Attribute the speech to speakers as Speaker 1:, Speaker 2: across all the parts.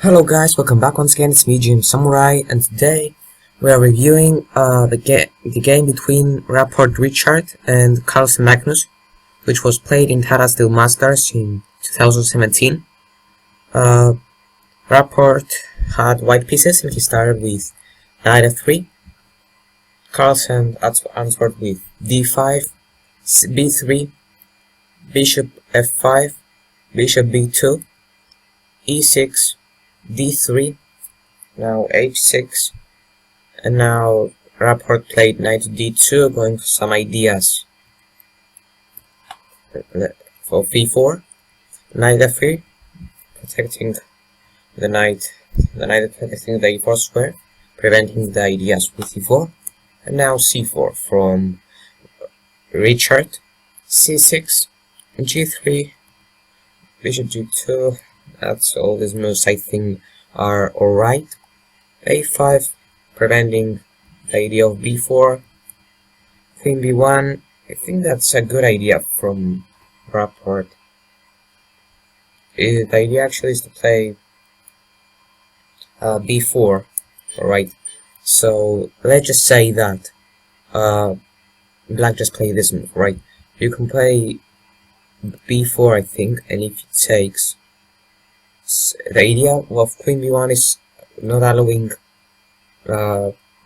Speaker 1: Hello guys, welcome back once again. It's me, Samurai, and today we are reviewing the game between Rapport Richard and Carlsen Magnus, which was played in Tata's Steel Masters in 2017. Rapport had white pieces and he started with knight f3. Carlsen answered with d5, b3, bishop f5, bishop b2, e6, d3, now h6, and now Rapport played knight to d2, going for some ideas for b4, knight f3, protecting the knight protecting the e4 square, preventing the ideas with e4, and now c4 from Richard, c6, g3, bishop g2. That's all these moves I think are alright. a5, preventing the idea of b4. Queen b1, I think that's a good idea from Rapport. The idea actually is to play b4, alright. So let's just say that black just played this move, right? You can play b4, I think, and if it takes, the idea of queen b1 is not allowing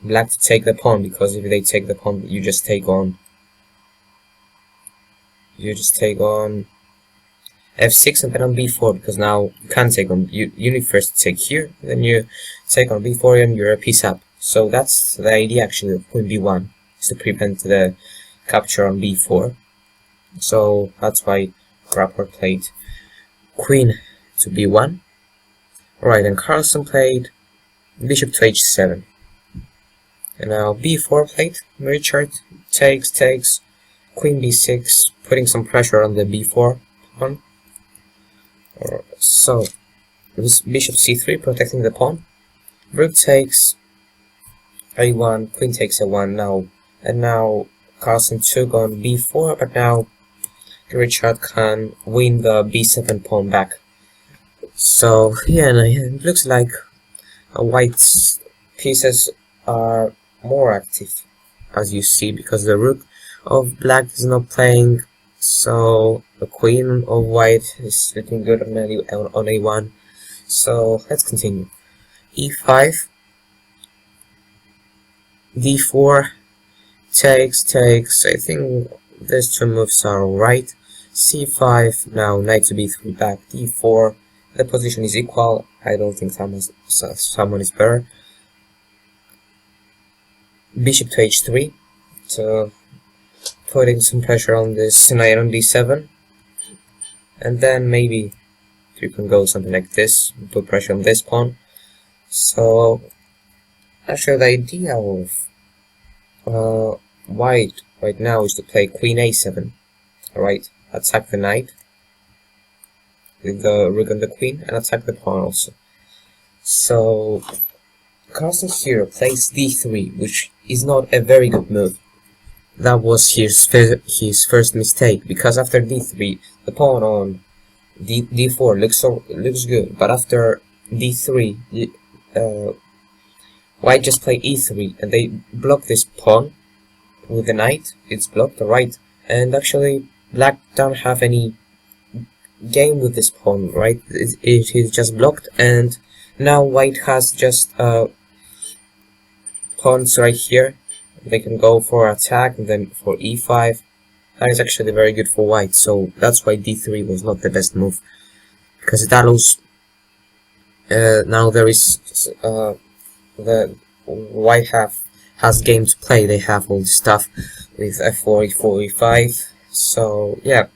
Speaker 1: black to take the pawn, because if they take the pawn, you just take on f6 and then on b4, because now you can't take on, you need first to take here, then you take on b4 and you're a piece up. So that's the idea actually of queen b1, is to prevent the capture on b4. So that's why Rapport played queen to b1. Right, and Carlsen played bishop to h7. And now b4 played Richard, takes, queen b6, putting some pressure on the b4 pawn. So this bishop c3, protecting the pawn. Rook takes a1, queen takes a1 now, and now Carlsen took on b4, but now Richard can win the b7 pawn back. So yeah, it looks like white's pieces are more active, as you see, because the rook of black is not playing, so the queen of white is looking good on a1. So let's continue. e5, d4, takes. I think these two moves are alright. c5, now knight to b3 back, d4. The position is equal. I don't think someone is better. Bishop to h3, so putting some pressure on this knight on d7, and then maybe you can go something like this, put pressure on this pawn. So actually the idea of white right now is to play queen a7, alright, attack the knight with the rook and the queen, and attack the pawn also. So Carlsen here plays d3, which is not a very good move. That was his first mistake, because after d3 the pawn on d4 looks good, but after d3 white just play e3 and they block this pawn with the knight. It's blocked, right? And actually black don't have any game with this pawn, right? It is just blocked, and now white has just pawns right here. They can go for attack and then for e5. That is actually very good for white, so that's why d3 was not the best move, because it allows now there is the white has game to play. They have all this stuff with f4, e4, e5. So yeah,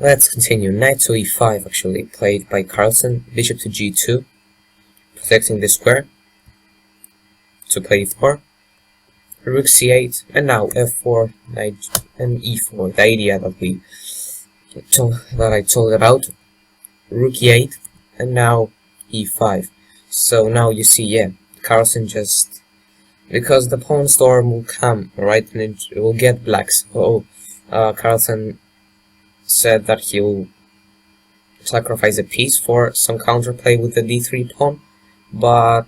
Speaker 1: let's continue. Knight to e5 actually played by Carlsen. Bishop to g2, protecting the square to play e4. Rook c8, and now f4, knight, and e4. The idea that I told about. Rook e8, and now e5. So now you see, yeah, Carlsen just, because the pawn storm will come, right, and it will get black. So Carlsen said that he'll sacrifice a piece for some counterplay with the d3 pawn, but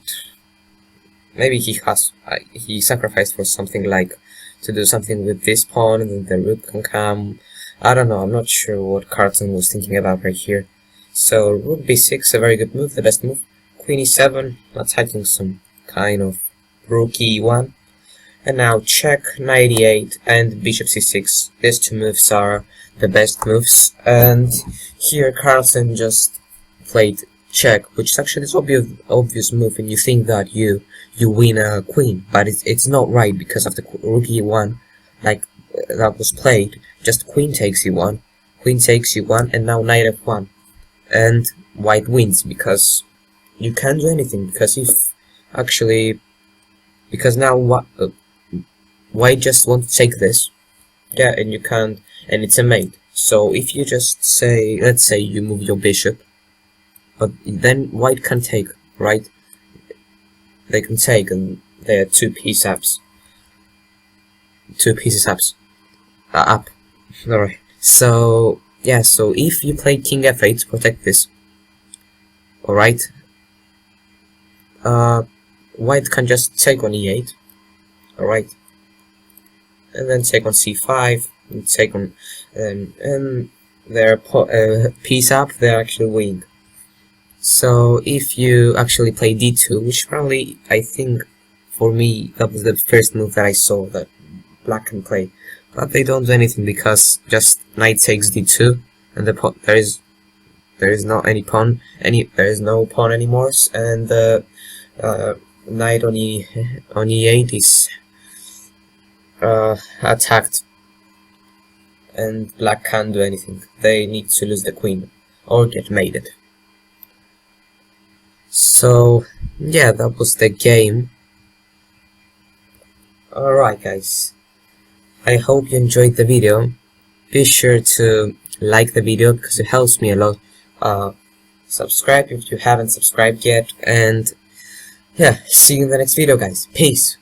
Speaker 1: maybe he sacrificed for something like to do something with this pawn, and then the rook can come. I don't know, I'm not sure what Carlsen was thinking about right here. So rook b6, a very good move, the best move. Queen e7, attacking some kind of rook e1. And now check, knight e8, and bishop c6. These two moves are the best moves. And here Carlsen just played check, which is actually an obvious move, and you think that you win a queen, but it's not right because of the rook e1, like that was played. Just queen takes e1, and now knight f1, and white wins because you can't do anything. Because now white just wants to take this, yeah, and you can't, and it's a mate. So if you just say, let's say you move your bishop, but then white can take, right? They can take, and they are two pieces up. Alright. So yeah. So if you play king f8 to protect this, alright. White can just take on e8, alright, and then take on c5, and take on, and they're piece up. They're actually winning. So if you actually play d2, which probably, I think, for me, that was the first move that I saw that black can play, but they don't do anything because just knight takes d2, and there is not any pawn, there is no pawn anymore, and the knight on e8 is attacked, and black can't do anything. They need to lose the queen or get mated. So yeah, that was the game. Alright guys, I hope you enjoyed the video. Be sure to like the video because it helps me a lot. Subscribe if you haven't subscribed yet, and yeah, see you in the next video guys. Peace.